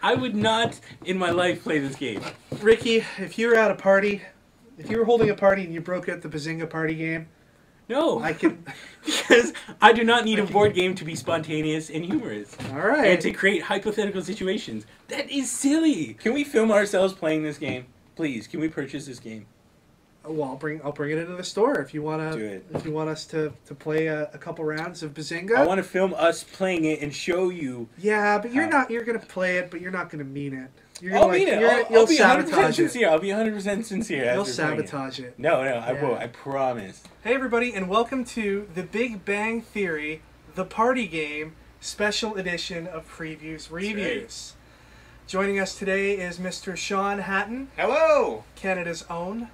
I would not in my life play this game. Ricky, if you were at a party, if you were holding a party and you broke out the Bazinga party game, No, I can. because I do not need a board game to be spontaneous and humorous. All right. And to create hypothetical situations. That is silly. Can we film ourselves playing this game? Please, can we purchase this game? Well, I'll bring it into the store if you want Do to. it. If you want us to play a couple rounds of Bazinga. I want to film us playing it and show you. Yeah, but you're How? not. You're gonna play it, but you're not gonna mean it. You're I'll gonna, mean it. You'll I'll be 100% sabotage it. sincere. I'll be 100% sincere. You'll after playing it. sabotage it. No, I Yeah. won't. I promise. Hey everybody, and welcome to the Big Bang Theory, the party game, special edition of Previews Reviews. Joining us today is Mr. Shaun Hatton, Hello! Canada's own.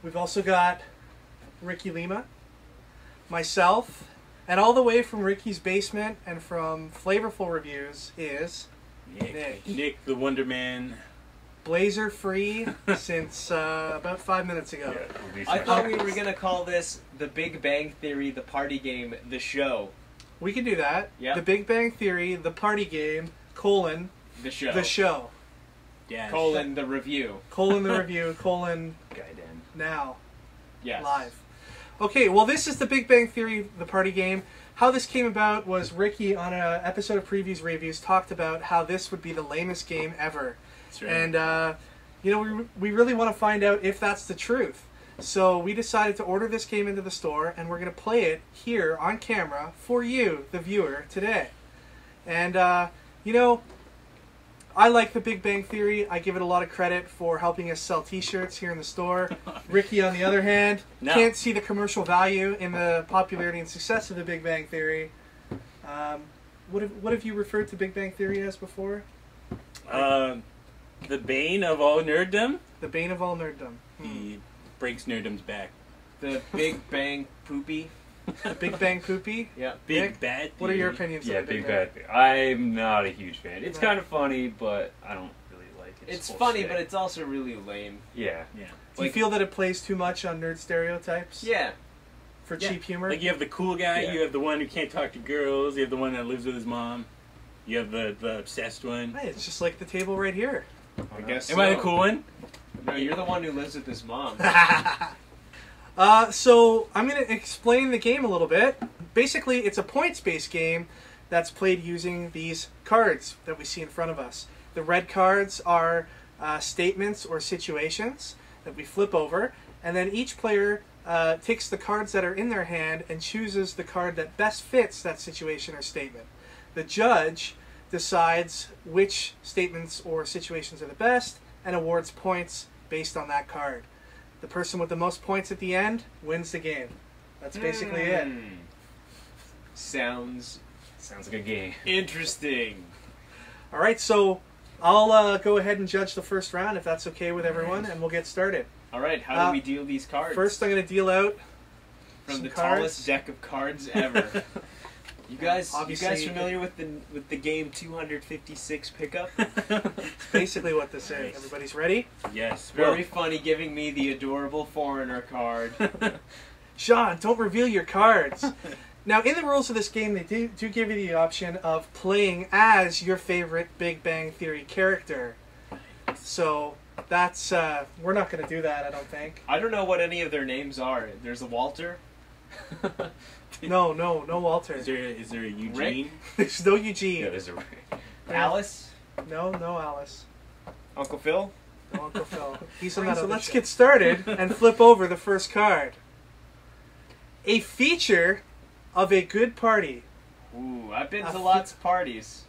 We've also got Ricky Lima, myself, and all the way from Ricky's basement and from Flavorful Reviews is Nick the Wonder Man. Blazer free since about 5 minutes ago. I thought we were going to call this The Big Bang Theory, the party game, the show. We can do that. Yep. The Big Bang Theory, the party game, colon, The show. the show. Yes. Colon, the review. Colon the review, colon Gaiden. now, Yes. live. Okay, well this is the Big Bang Theory, the party game. How this came about was Ricky on an episode of Previews Reviews talked about how this would be the lamest game ever. That's right. And, you know, we really want to find out if that's the truth. So we decided to order this game into the store, and we're going to play it here on camera for you, the viewer, today. And, you know, I like the Big Bang Theory. I give it a lot of credit for helping us sell t-shirts here in the store. Ricky, on the other hand, can't see the commercial value in the popularity and success of the Big Bang Theory. What have you referred to Big Bang Theory as before? The bane of all nerddom. The bane of all nerddom. He breaks nerddom's back. The Big Bang Poopy. The Big Bang Poopy? Yeah. Big Nick, bad. What are your theory. opinions Yeah, on the Big Bang? Bad. I'm not a huge fan. It's No. kind of funny, but I don't really like it. It's funny, but it's also really lame. Yeah. Yeah. Do you feel that it plays too much on nerd stereotypes? Yeah. For Yeah. cheap humor? Like you have the cool guy, Yeah. you have the one who can't talk to girls, you have the one that lives with his mom, you have the obsessed one. Hey, it's just like the table right here. I guess Am I the cool one? No, you're the one who lives with his mom. So I'm going to explain the game a little bit. Basically, it's a points-based game that's played using these cards that we see in front of us. The red cards are statements or situations that we flip over, and then each player takes the cards that are in their hand and chooses the card that best fits that situation or statement. The judge decides which statements or situations are the best and awards points based on that card. The person with the most points at the end wins the game. That's basically it. Sounds Sounds like a game. interesting. All right, so I'll go ahead and judge the first round if that's okay with everyone, and we'll get started. All right, how do we deal these cards? First, I'm going to deal out from some the cards. tallest deck of cards ever. You guys Obviously- familiar with the game 256 pickup? It's basically what this is. Nice. Everybody's ready? Yes. Very funny, giving me the adorable foreigner card. Shaun, don't reveal your cards. Now, in the rules of this game, they do give you the option of playing as your favorite Big Bang Theory character. So that's we're not going to do that, I don't think. I don't know what any of their names are. There's a Walter. No, Walter. Is there a Eugene? Rick? There's no Eugene. Yeah, there's a. Alice. No Alice. Uncle Phil. No Uncle Phil. He's on that. So let's get started and flip over the first card. A feature of a good party. Ooh, I've been A to lots of parties.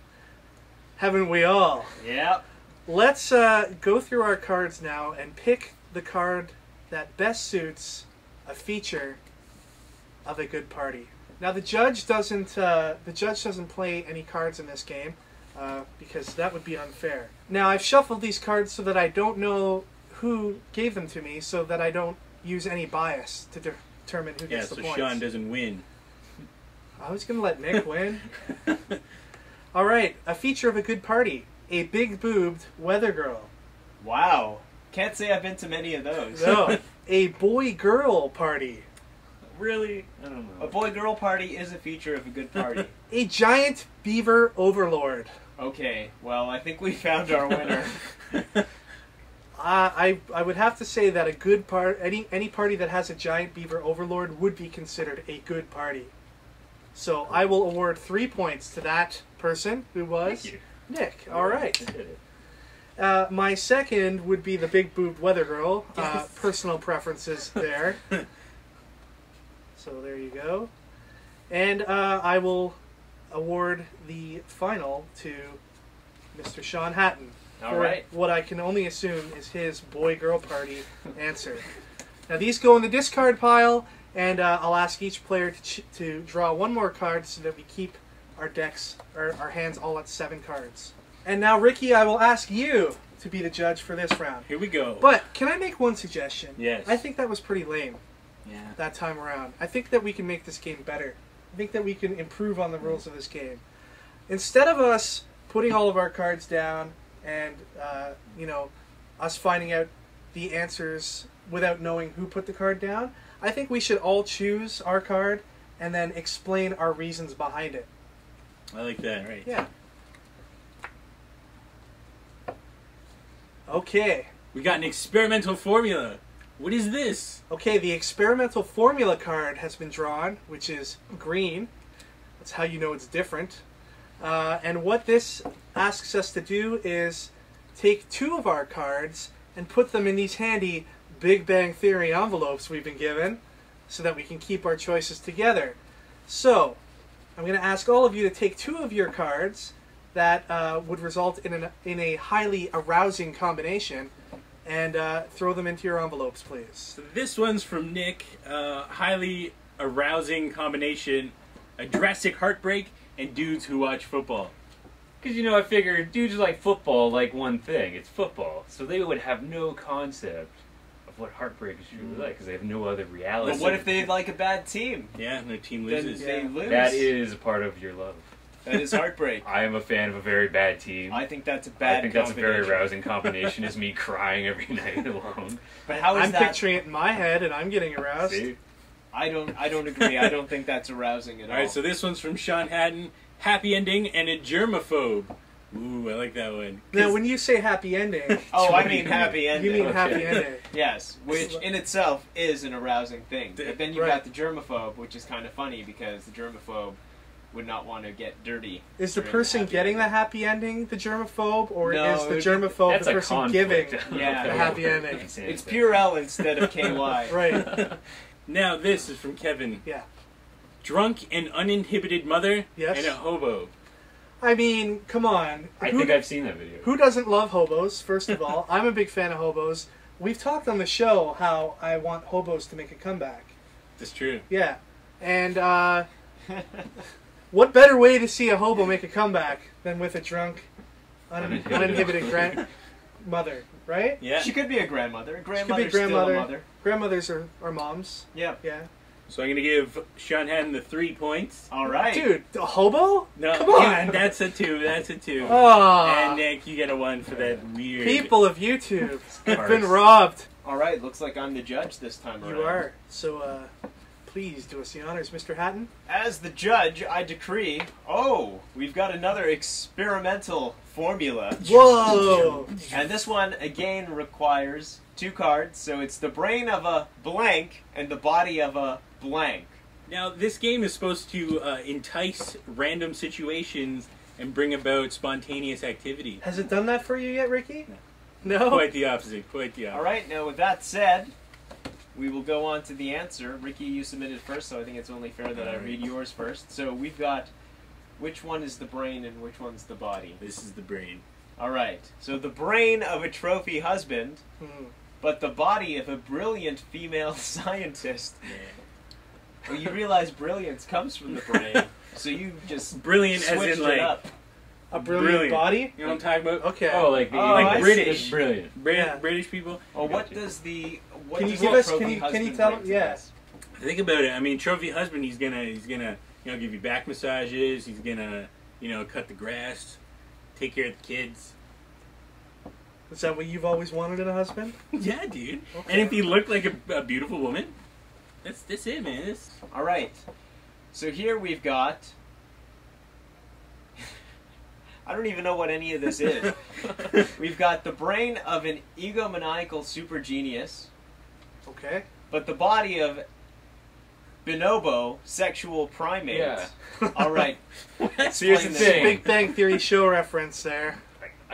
Haven't we all? Yep. Let's go through our cards now and pick the card that best suits a feature of a good party. Now the judge doesn't play any cards in this game because that would be unfair. Now I've shuffled these cards so that I don't know who gave them to me, so that I don't use any bias to determine who Yeah, gets the so points. Shaun doesn't win. I was going to let Nick win. All right, a feature of a good party. A big-boobed weather girl. Wow. Can't say I've been to many of those. No. A boy-girl party. Really? I don't know. A boy-girl party is a feature of a good party. A giant beaver overlord. Okay, well, I think we found our winner. I would have to say that a good any party that has a giant beaver overlord would be considered a good party. So I will award 3 points to that person who was Thank you. Nick. All right. I did it. My second would be the big boobed weather girl. Yes. Personal preferences there. So there you go. And I will award the final to Mr. Shaun Hatton. All For right. what I can only assume is his boy-girl party answer. Now these go in the discard pile, and I'll ask each player to draw one more card so that we keep our decks, our hands all at 7 cards. And now, Ricky, I will ask you to be the judge for this round. Here we go. But can I make one suggestion? Yes. I think that was pretty lame Yeah. that time around. I think that we can make this game better. I think that we can improve on the rules of this game. Instead of us putting all of our cards down and, us finding out the answers without knowing who put the card down, I think we should all choose our card and then explain our reasons behind it. I like that, right? Yeah. Okay. We got an experimental formula. What is this? Okay, the experimental formula card has been drawn, which is green. That's how you know it's different. And what this asks us to do is take 2 of our cards and put them in these handy Big Bang Theory envelopes we've been given so that we can keep our choices together. So, I'm going to ask all of you to take 2 of your cards that would result in a highly arousing combination and throw them into your envelopes, please. So this one's from Nick. Highly arousing combination. A drastic heartbreak and dudes who watch football. Because, I figure dudes like football like one thing. It's football. So they would have no concept of what heartbreak is truly like because they have no other reality. But what if they like a bad team? Yeah, and their team Then loses. they lose. That is a part of your love. That is heartbreak. I am a fan of a very bad team. I think that's a bad I think that's a very combination. arousing combination is me crying every night alone. But how is I'm that? picturing it in my head and I'm getting aroused. See? I don't agree. I don't think that's arousing at all. Alright, so this one's from Shaun Hatton. Happy ending and a germaphobe. Ooh, I like that one. Now, when you say happy ending, Oh, I What do mean you happy you ending. mean Okay. happy ending. Yes, which in itself is an arousing thing. But then you've Right. got the germaphobe, which is kind of funny because the germaphobe would not want to get dirty. Is the during person happy getting the ending. happy ending the germaphobe, or No, is the it- germaphobe That's the a person conflict. giving Yeah. the happy ending? It's pure L instead of KY. Right. Now this is from Kevin. Yeah. Drunk and uninhibited mother Yes. and a hobo. I mean, come on. I think I've seen that video. Who doesn't love hobos, first of all? I'm a big fan of hobos. We've talked on the show how I want hobos to make a comeback. That's true. Yeah. And what better way to see a hobo make a comeback than with a drunk, uninhibited grandmother, right? Yeah. She could be a grandmother. A She grandmother's could be grandmother. still a mother. Grandmothers are moms. Yeah. Yeah. So I'm gonna give Shaun Hatton the 3 points. All right. Dude, a hobo? No, Come on. yeah, that's a 2. That's a 2. Oh, And Nick, you get a 1 for that weird. people of YouTube, you've Cars. been robbed. All right. Looks like I'm the judge this time around. You are. So, please do us the honors, Mr. Hatton. As the judge, I decree. Oh, we've got another experimental formula. Whoa! And this one, again, requires 2 cards. So it's the brain of a blank and the body of a blank. Now, this game is supposed to entice random situations and bring about spontaneous activity. Has it done that for you yet, Ricky? No? Quite the opposite. Quite the opposite. All right, now with that said, we will go on to the answer. Ricky, you submitted first, so I think it's only fair that I read yours first. So we've got which one is the brain and which one's the body. This is the brain. All right, so the brain of a trophy husband, Hmm. but the body of a brilliant female scientist. Yeah. Well, you realize brilliance comes from the brain, so you just Brilliant as switched in, like, it up. A brilliant body? You know what I'm talking about? Okay. Oh, like the Oh, I British. see. Brilliant. Yeah. British people. Well, what Gotcha. does the what Can you does give the us- trophy can you husband tell- bring to yeah. this? Think about it. I mean, trophy husband. He's gonna give you back massages. He's gonna cut the grass, take care of the kids. Is that what you've always wanted in a husband? Yeah, dude. Okay. And if he looked like a beautiful woman, that's it, man. All right. So here we've got I don't even know what any of this is. We've got the brain of an egomaniacal super genius, Okay. but the body of bonobo sexual primate. Yeah. All right. So here's the Explain this. thing. Big Bang Theory show reference there.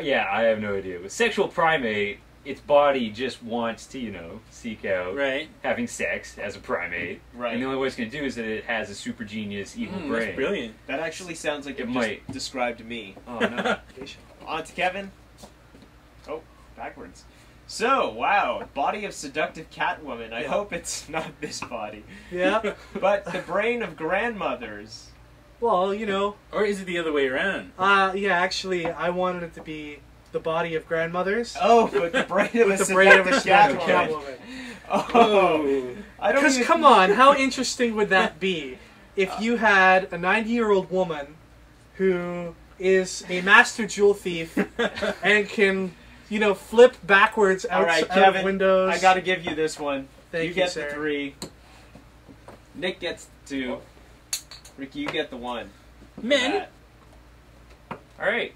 Yeah, I have no idea. With sexual primate, its body just wants to, seek out Right. having sex as a primate. Right. And the only way it's going to do is that it has a super genius evil brain. That's brilliant. That actually sounds like It you might. just described me. Oh, no. On to Kevin. Oh, backwards. So, wow, body of seductive Catwoman. I Yeah. hope it's not this body. Yeah. But the brain of grandmothers. Well, Or is it the other way around? yeah, actually, I wanted it to be the body of grandmothers. Oh, but the brain of a With the brain of a seductive seductive Catwoman. Catwoman. Oh, I don't Because even... come on, how interesting would that be if you had a 90-year-old woman who is a master jewel thief and can, flip backwards All right, out Kevin, of windows. I gotta give you this one. Thank you get sir. the 3. Nick gets the 2. Ricky, you get the 1. Men. All right.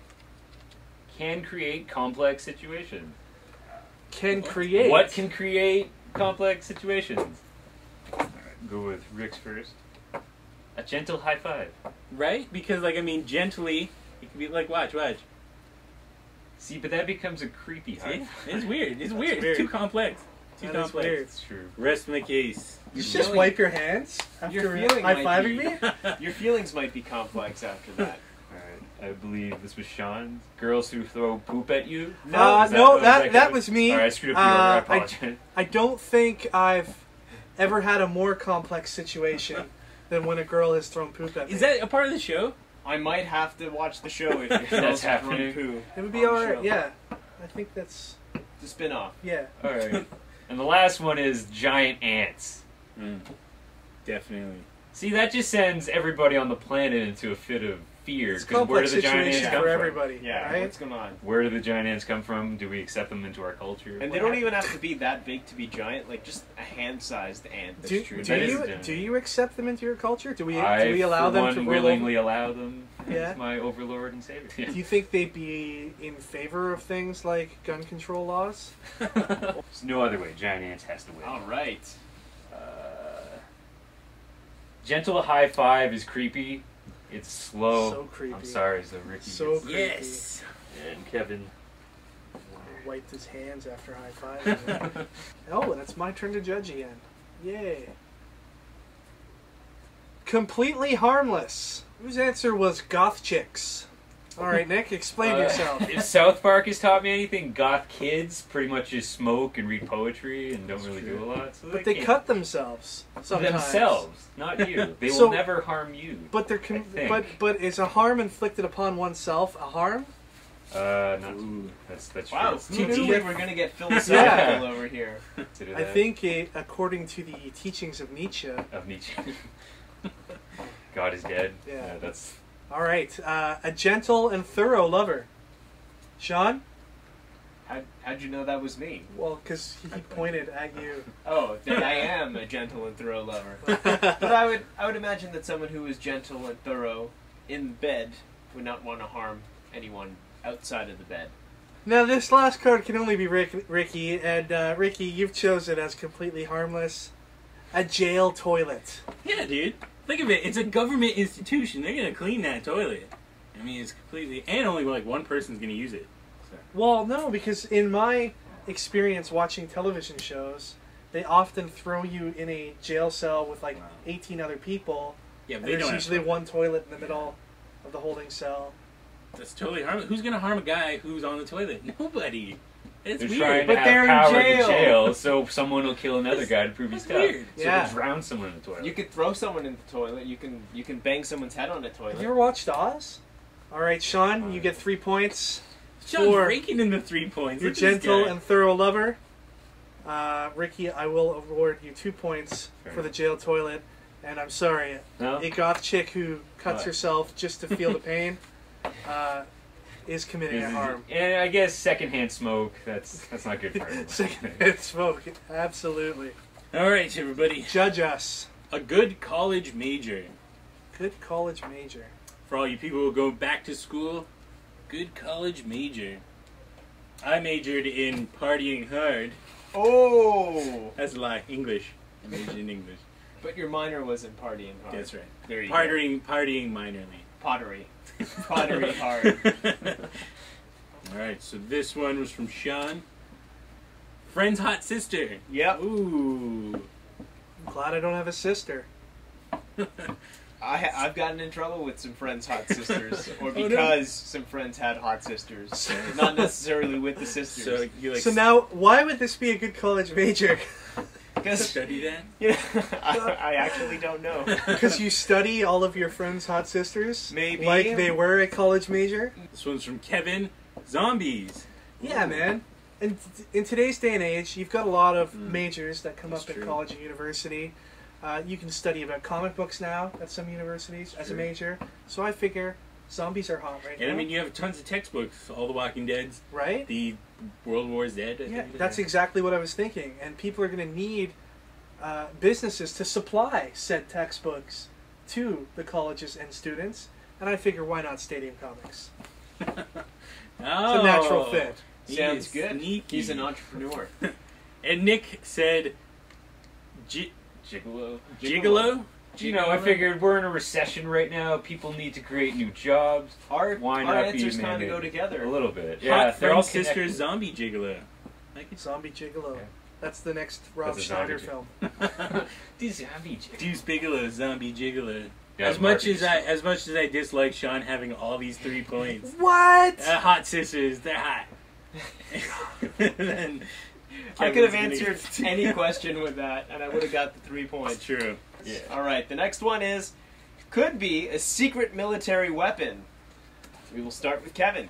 Can create complex situations. Can create. What can create complex situations? All right, go with Rick's first. A gentle high five. Right? Because, gently, it could be like, watch. See, but that becomes a creepy high See? five. It's weird. It's weird. weird. It's too complex. Too That is complex. weird. It's true. Rest my case. You just wipe your hands after feeling might high-fiving be- me? Your feelings might be complex after that. All right. I believe this was Shaun. Girls who throw poop at you. No, Is no, that that Kevin? was me. All right, I screwed up the order. I apologize. I don't think I've ever had a more complex situation than when a girl has thrown poop at me. Is that a part of the show? I might have to watch the show if your That's girls have run happening. poo. It would be on the alright, show. yeah. I think that's... The spin-off. Yeah. All right. And the last one is giant ants. Definitely. See, that just sends everybody on the planet into a fit of fear. It's a 'Cause where do complex the giant ants situation come for from? everybody, Yeah, right? what's going on? Where do the giant ants come from? Do we accept them into our culture? And they don't even have to be that big to be giant, like just a hand-sized ant. Do, true. do That is you giant. do you accept them into your culture? Do we I, allow for them one, to roll willingly allow them Yeah. as my overlord and savior. over? Do you think they'd be in favor of things like gun control laws? There's no other way. Giant ants has to win. All right. Gentle high five is creepy. It's slow. So creepy. I'm sorry, so Ricky So gets- creepy. Yes. and Kevin. Wiped his hands after high-fiving. Oh, and it's my turn to judge again. Yay. Completely harmless. Whose answer was goth chicks? All right, Nick, explain yourself. If South Park has taught me anything, goth kids pretty much just smoke and read poetry and don't really do a lot. So But they can't- cut themselves sometimes. themselves, not you. They So- will never harm you. But they're I think. but is a harm inflicted upon oneself a harm? Not Ooh. that's Wow, true. who Too knew deep. we were going to get philosophical Yeah. over here? Consider I that think according to the teachings of Nietzsche. of Nietzsche. God is dead. Yeah. That's All right, a gentle and thorough lover. Shaun? How'd you know that was me? Well, because he pointed at you. Oh, then I am a gentle and thorough lover. But I would imagine that someone who is gentle and thorough in bed would not want to harm anyone outside of the bed. Now, this last card can only be Ricky, and Ricky, you've chosen as completely harmless. A jail toilet. Yeah, dude. Think of it. It's a government institution. They're gonna clean that toilet. I mean, it's completely, and only like one person's gonna use it. So. Well, no, because in my experience watching television shows, they often throw you in a jail cell with like 18 other people. Yeah, And but they there's don't. usually Have one toilet in the middle of the holding cell. That's totally harmless. Who's gonna harm a guy who's on the toilet? Nobody. It's they're weird. trying But to have they're in power jail. to jail, so someone will kill another guy to prove he's That's tough. weird. So Yeah. they drown someone in the toilet. You could throw someone in the toilet. You can bang someone's head on a Have you ever toilet. watched Oz? All right, Shaun, you get 3 points. Sean's for raking in the 3 points. You're Look at this gentle guy. and thorough lover. Ricky, I will award you 2 points Fair for the enough. jail toilet. And I'm sorry, No? a goth chick who cuts What? herself just to feel the pain is committing a harm. And I guess secondhand smoke. That's not good for everyone. Secondhand smoke, absolutely. All right, everybody. Judge us. A good college major. Good college major. For all you people who go back to school, good college major. I majored in partying hard. Oh! That's a lie. English. I majored in English. But your minor was in partying hard. That's right. There you Partying minorly. Pottery. Pottery hard. Alright, so this one was from Shaun. Friend's hot sister. Yep. Ooh. I'm glad I don't have a sister. I've gotten in trouble with some friends' hot sisters, or Oh, no. because some friends had hot sisters. Not necessarily with the sisters. So you like So now, why would this be a good college major? Because study that? I actually don't know. Because you study all of your friends' hot sisters? Maybe. Like they were a college major? This one's from Kevin. Zombies. Yeah, man. And in today's day and age, you've got a lot of Mm. majors that come That's up at true. college and university. You can study about comic books now at some universities as a True. major. So I figure zombies are hot right And now. I mean, you have tons of textbooks. All the Walking Deads, right? the World War Z. I Yeah, think. that's exactly what I was thinking. And people are going to need businesses to supply said textbooks to the colleges and students. And I figure, why not Stadium Comics? Oh, It's a natural fit. he Sounds is good. sneaky. He's an entrepreneur. And Nick said, Gigolo. Gigolo? You know, I figured we're in a recession right now. People need to create new jobs. Our Why our not be answers kind of mandated? go together. A little bit. Hot Yeah, they're all friend sister connected. zombie gigolo. Like it. Zombie Gigolo. Yeah. That's the next Rob That's a zombie Schneider gig. film. These zombie gigolo. Deuce Bigelow, zombie gigolo. Yeah, as much marketing as I dislike Shaun having all these 3 points, What? hot sisters, they're hot. Then I could have Kevin's gonna answered any question with that, and I would have got the 3 points. That's true. Yeah. All right, the next one is, could be a secret military weapon. We will start with Kevin.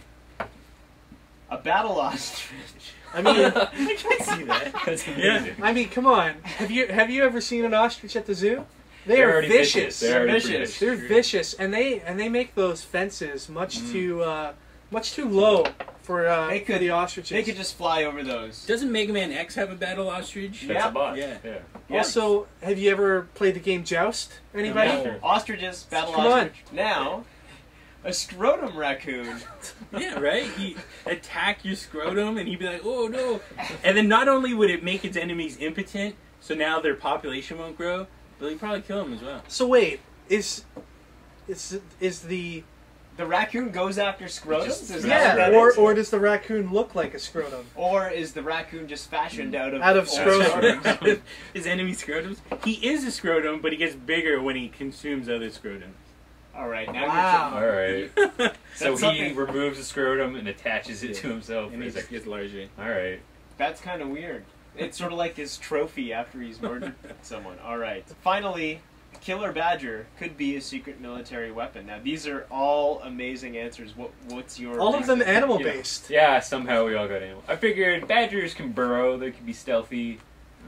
A battle ostrich. I mean, I can see that. That's Yeah. amazing. I mean, come on. Have you ever seen an ostrich at the zoo? They They're are already vicious. They're already Vicious. vicious. They're vicious, and they make those fences much too low for They for could- the ostriches. They could just fly over those. Doesn't Mega Man X have a battle ostrich? Yeah. That's a boss. Yeah. Yeah. Yeah. Also, have you ever played the game Joust? Anybody? No. Sure. Ostriches, battle Come on. ostrich. Now, a scrotum raccoon. Yeah, right? He'd attack your scrotum and he'd be like, oh no. And then not only would it make its enemies impotent, so now their population won't grow, but he'd probably kill them as well. So wait, is the The raccoon goes after scrotums? Just- Is that yeah, what that or is? does the raccoon look like a scrotum? Or is the raccoon just fashioned out of Out of old scrotum. His enemy scrotums. He is a scrotum, but he gets bigger when he consumes other scrotums. All right, now Wow. All right. So That's he something- removes the scrotum and attaches it Yeah. to himself. And he just gets larger. All right. that's kind of weird. It's sort of like his trophy after he's murdered someone. All right. Finally, a killer badger could be a secret military weapon. Now, these are all amazing answers. What's your All of them reason? animal based. Yeah, somehow we all got animal. I figured badgers can burrow. They can be stealthy.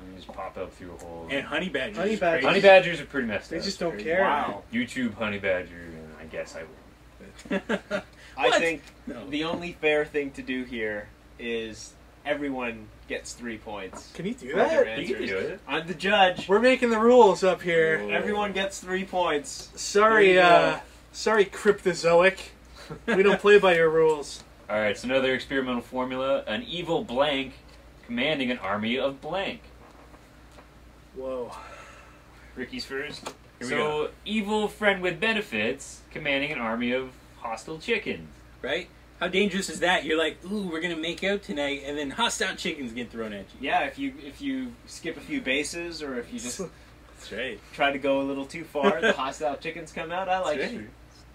And just pop up through a hole. And honey badgers. Honey is badgers. crazy. Honey badgers are pretty messed They up. just don't Crazy. care. Wow. YouTube honey badger, and I guess I will. I What? think No. the only fair thing to do here is everyone gets 3 points. Can you do for their that? You can answers. do it. I'm the judge. We're making the rules up here. Whoa. Everyone gets 3 points. Sorry, There you go. sorry, Cryptozoic. We don't play by your rules. All right, so another experimental formula: an evil blank commanding an army of blank. Whoa. Ricky's first. Here we So, go. evil friend with benefits commanding an army of hostile chickens. Right? How dangerous is that? You're like, ooh, we're gonna make out tonight, and then hostile chickens get thrown at you. Yeah, if you skip a few bases or if you just That's right. try to go a little too far, the hostile chickens come out. I like That's it. right.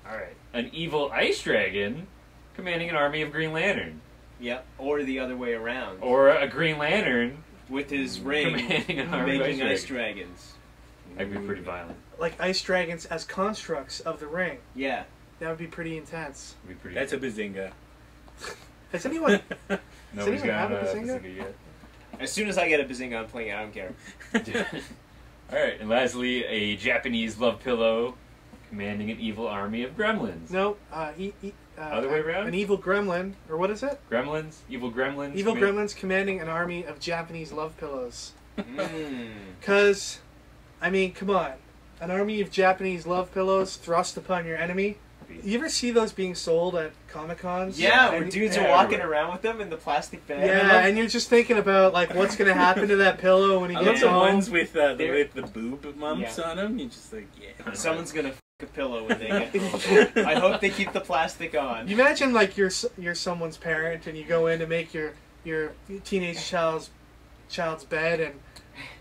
All right, an evil ice dragon commanding an army of Green Lantern, Yep. Or the other way around. or a Green Lantern With his ring, commanding an army of making ice dragons. dragons. That'd be pretty violent. Like ice dragons as constructs of the ring. Yeah. That would be pretty intense. That'd be pretty. That's a bazinga. Has anyone? Nobody's anyone got have a a bazinga? bazinga yet. As soon as I get a bazinga, I'm playing it. I don't care. All right, and lastly, a Japanese love pillow commanding an evil army of gremlins. No. Other way around? An evil gremlin, or what is it? Gremlins, evil gremlins. Evil gremlins commanding an army of Japanese love pillows. Mm. Cause, I mean, come on, an army of Japanese love pillows thrust upon your enemy. happy. You ever see those being sold at Comic Cons? Yeah, where And- dudes yeah, are walking everywhere. around with them in the plastic bag. Yeah, and you're just thinking about like what's gonna happen to that pillow when he I love gets the home. ones with They're- the boob mumps Yeah. on them. You're just like, yeah. Someone's gonna f a pillow when they get home. I hope they keep the plastic on. You imagine like you're someone's parent and you go in to make your teenage child's bed and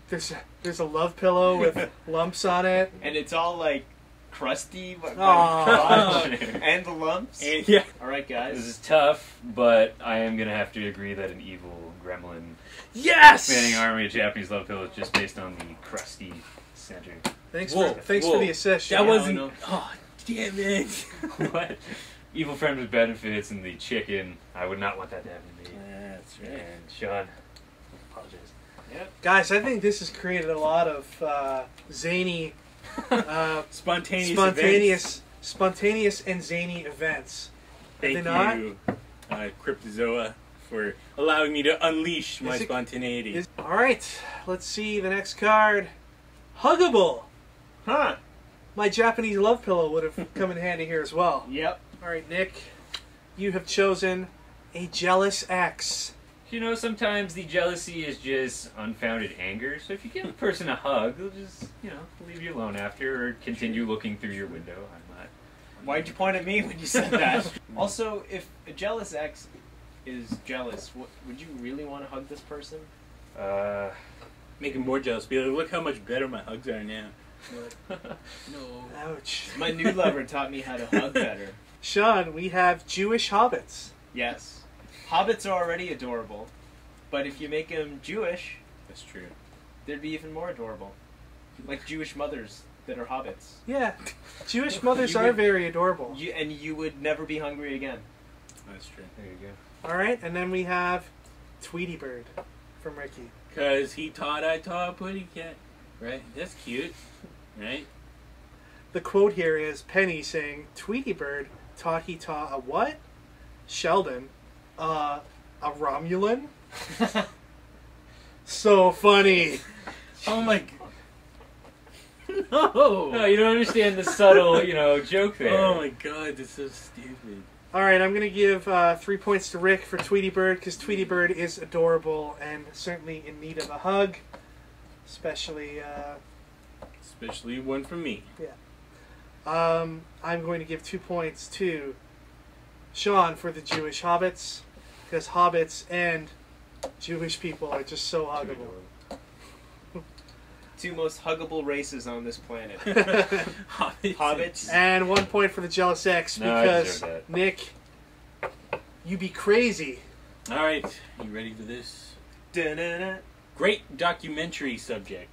there's a love pillow with lumps on it. And it's all like crusty, Aw. and the lumps. And, yeah. All right, This guys. is tough, but I am gonna have to agree that an evil gremlin Yes! fanning army of Japanese love pillows just based on the crusty center. Thanks Whoa, for the assist. That Sean. wasn't. no. Oh, damn it. What? Evil friend with benefits and the chicken. I would not want that to happen to me. That's right. And Sean, apologize. Guys, I think this has created a lot of zany, Spontaneous. spontaneous and zany events. Thank Are they not? you, Cryptozoa, for allowing me to unleash my Is it- spontaneity. All right, let's see the next card. Huggable. Huh. My Japanese love pillow would have come in handy here as well. Yep. All right, Nick, you have chosen a jealous ex. You know, sometimes the jealousy is just unfounded anger. So if you give a person a hug, they'll just, leave you alone after or continue looking through your window. I'm not. Why'd you point at me when you said that? Also, if a jealous ex is jealous, would you really want to hug this person? Make him more jealous. Be like, look how much better my hugs are now. No. Ouch. My new lover taught me how to hug better. Sean, we have Jewish hobbits. Yes. Hobbits are already adorable, but if you make them Jewish, That's true. they'd be even more adorable. Like Jewish mothers that are hobbits. Yeah, Jewish mothers You are would- very adorable. And you would never be hungry again. That's true. There you go. All right, and then we have Tweety Bird from Ricky. Because he taught, I taught, putty cat. Right? That's cute. Right? The quote here is Penny saying, Tweety Bird taught he taught a what? Sheldon, a Romulan? So funny. Oh my god. No! No, you don't understand the subtle, joke there. Oh my god, that's so stupid. All right, I'm going to give 3 points to Rick for Tweety Bird because Tweety Bird is adorable and certainly in need of a hug, especially. Especially one from me. I'm going to give 2 points to Shaun for the Jewish hobbits because hobbits and Jewish people are just so huggable. Two most huggable races on this planet. Hobbits. Hobbits. And 1 point for the jealous ex No, I because deserve that. Nick, you be crazy. Alright, you ready for this? Da-na-na. Great documentary subject.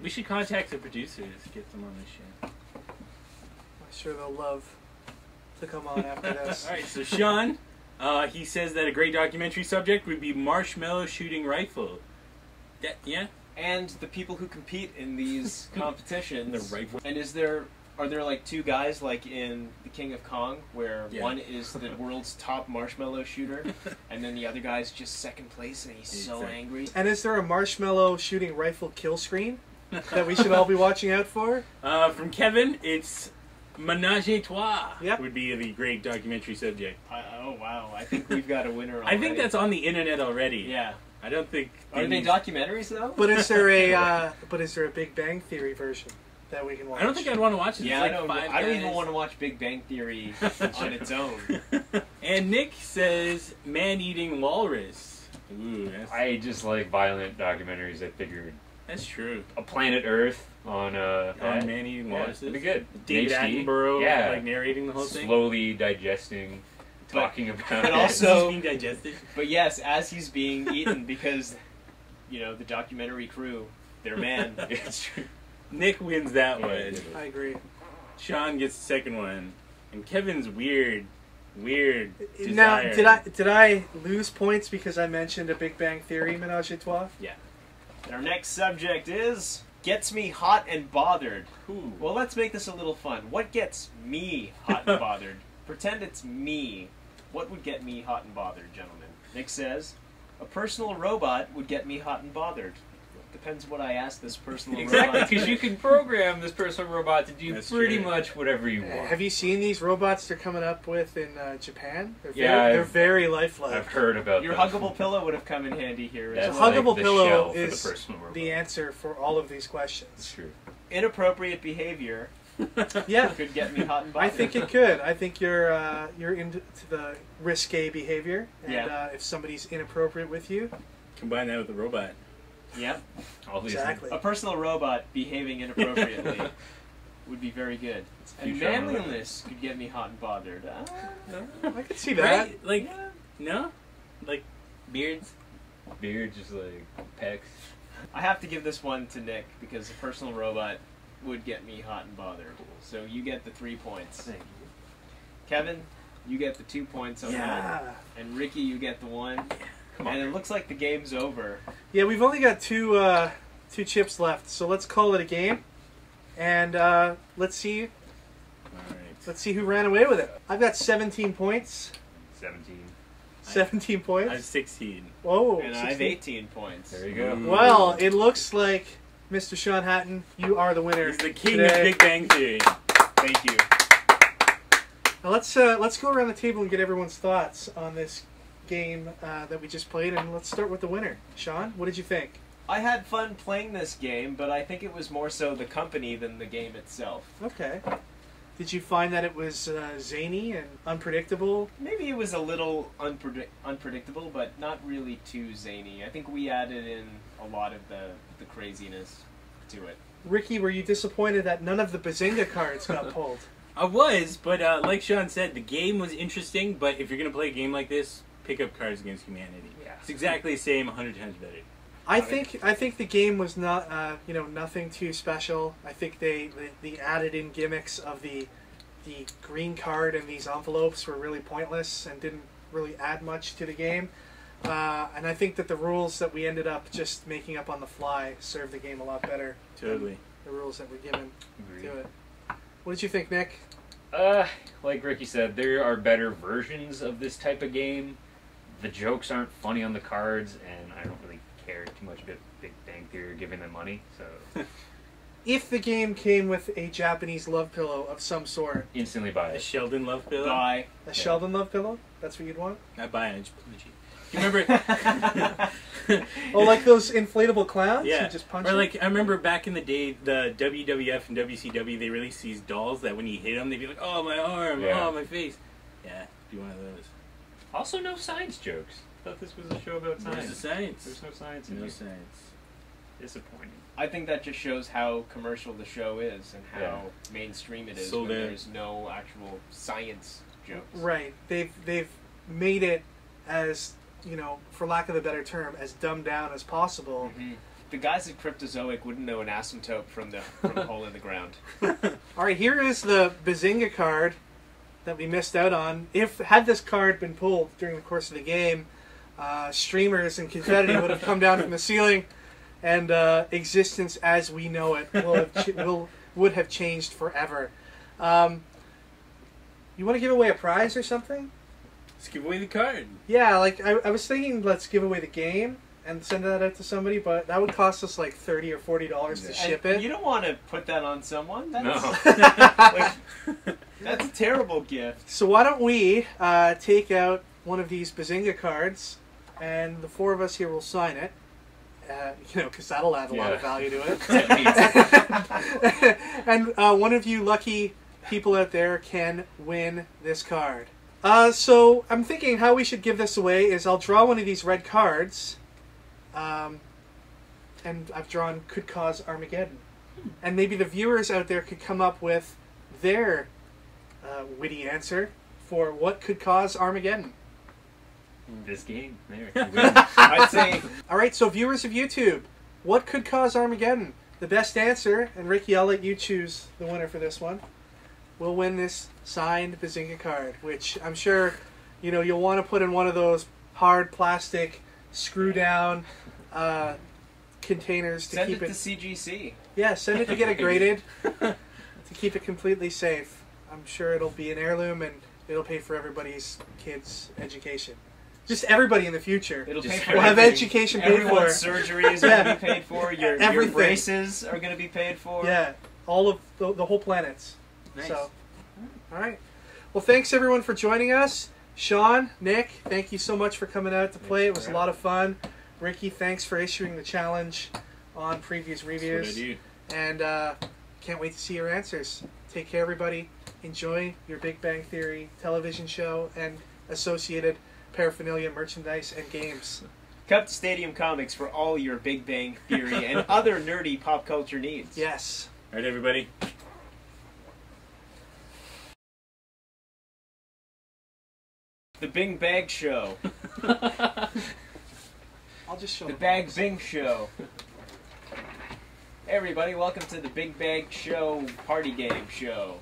We should contact the producers, get them on this show. I'm sure they'll love to come on after this. Alright, so Sean, he says that a great documentary subject would be marshmallow shooting rifle. Yeah? And the people who compete in these competitions. The rifle. And are there like two guys like in The King of Kong where Yeah. one is the world's top marshmallow shooter and then the other guy's just second place and he's so Exactly. angry? And is there a marshmallow shooting rifle kill screen that we should all be watching out for? From Kevin, it's Menage a Trois. Yep. Would be the great documentary subject. Oh wow, I think we've got a winner I think already. that's on the internet already. Yeah. I don't think... Are they documentaries though? But is there a Big Bang Theory version that we can watch? I don't think I'd want to watch it. Yeah, It's like I don't even guys. want to watch Big Bang Theory on its own. And Nick says man-eating walrus. Ooh, I just like violent documentaries. I figured that's true. a Planet Earth on On man-eating walruses. That'd be good. David HD, Attenborough, yeah, like narrating the whole thing. slowly digesting, talking about. but it. also- He's being digested. But yes, as he's being eaten because, the documentary crew, they're man. It's true. Nick wins that Yeah, one. he did. I agree. Sean gets the second one, and Kevin's weird Now, desire. did I lose points because I mentioned a Big Bang Theory Menage a Trois? Our next subject is gets me hot and bothered. Ooh. Well, let's make this a little fun. What gets me hot and bothered? Pretend it's me. What would get me hot and bothered, gentlemen? Nick says, a personal robot would get me hot and bothered. Depends what I ask this personal Exactly, robot. because you can program this personal robot to do That's pretty true. much whatever you want. Have you seen these robots they're coming up with in Japan? Yeah, They're very lifelike. I've heard about Your them. Huggable pillow would have come in handy here. The As That's well. Huggable like the pillow shell for is the personal robot. the answer for all of these That's questions. true. Inappropriate behavior Yeah, could get me hot and bothered. I think it could. I think you're into the risque behavior, and Yeah. if somebody's inappropriate with you, Combine that with the robot. Yep. All these exactly. A personal robot behaving inappropriately would be very good. And future on manliness could get me hot and bothered. I could see that. Right? Like, no? Like, beards? beard, just like pecs. I have to give this one to Nick because a personal robot would get me hot and bothered. So you get the 3 points. Thank you. Kevin, you get the 2 points on that. Yeah. And Ricky, you get the 1. Come on. And it looks like the game's over. Yeah, we've only got two chips left, so let's call it a game, and let's see who ran away with it. I've got 17 points. 17. 17 points. I have 16. Whoa. And I have 18 points. There you go. Well, it looks like Mr. Shaun Hatton, you are the winner. He's the king today. of Big Bang Theory. Thank you. Now let's go around the table and get everyone's thoughts on this game that we just played, and let's start with the winner. Shaun, what did you think? I had fun playing this game, but I think it was more so the company than the game itself. Okay. Did you find that it was zany and unpredictable? Maybe it was a little unpredictable, but not really too zany. I think we added in a lot of the craziness to it. Ricky, were you disappointed that none of the Bazinga cards got pulled? I was, but like Shaun said, the game was interesting, but if you're going to play a game like this, pick up Cards Against Humanity. Yeah. It's exactly the same, 100 times better. I think the game was not nothing too special. I think they added in gimmicks of the green card and these envelopes were really pointless and didn't really add much to the game. And I think that the rules that we ended up just making up on the fly served the game a lot better. Totally. The rules that were given Agreed. to it. What did you think, Nick? Like Ricky said, there are better versions of this type of game. The jokes aren't funny on the cards, and I don't really care too much about Big Bang Theory or giving them money, so If the game came with a Japanese love pillow of some sort, instantly buy A it. Sheldon Love Pillow? Bye. a Sheldon love pillow, that's what you'd want? Not buying it, just punch it. You remember? Oh, like those inflatable clowns? Yeah. You just punch Or them? like, I remember back in the day, the WWF and WCW, they released these dolls that when you hit them, they'd be like, oh, my arm, Yeah. oh, my face. Yeah, be one of those. Also, no science jokes. I thought this was a show about Where's science. the science? There's no science in No it. science. Disappointing. I think that just shows how commercial the show is and how Yeah. mainstream it is Sold when out. there's no actual science jokes. Right. They've made it as, for lack of a better term, as dumbed down as possible. Mhm. The guys at Cryptozoic wouldn't know an asymptote from the hole in the ground. All right, here is the Bazinga card that we missed out on. Had this card been pulled during the course of the game, streamers and confetti would have come down from the ceiling, and existence as we know it would have changed forever. You want to give away a prize or something? Let's give away the card. Yeah, like I was thinking, let's give away the game and send that out to somebody, but that would cost us like $30 or $40 to ship And it. you don't want to put that on someone. That's, No. like, that's a terrible gift. So why don't we take out one of these Bazinga cards, and the four of us here will sign it. Because that'll add a lot of Yeah. value to it. That means- And one of you lucky people out there can win this card. So I'm thinking how we should give this away is I'll draw one of these red cards, and I've drawn Could Cause Armageddon. And maybe the viewers out there could come up with their witty answer for what could cause Armageddon. This game. There. I'd say All right, so viewers of YouTube, what could cause Armageddon? The best answer, and Ricky, I'll let you choose the winner for this one, will win this signed Bazinga card, which I'm sure you'll want to put in one of those hard plastic screw down containers to send keep it to CGC. Yeah, send it to get it graded to keep it completely safe. I'm sure it'll be an heirloom and it'll pay for everybody's kids' education. Just everybody in the future. It'll Just pay for We'll have everything. education paid for. Everyone's surgeries are going to be paid for. Your Everything. braces are going to be paid for. Yeah, all of the whole planets. Nice. So, all right. Well, thanks everyone for joining us. Shaun, Nick, thank you so much for coming out to play. It was a lot of fun. Ricky, thanks for issuing the challenge on previous That's what I reviews. do. And can't wait to see your answers. Take care, everybody. Enjoy your Big Bang Theory television show and associated paraphernalia, merchandise, and games. Come to Stadium Comics for all your Big Bang Theory and other nerdy pop culture needs. Yes. All right, everybody. The Bing Bag Show. I'll just show The them. Bag Bing Show. Hey everybody, welcome to the Big Bag Show Party Game Show.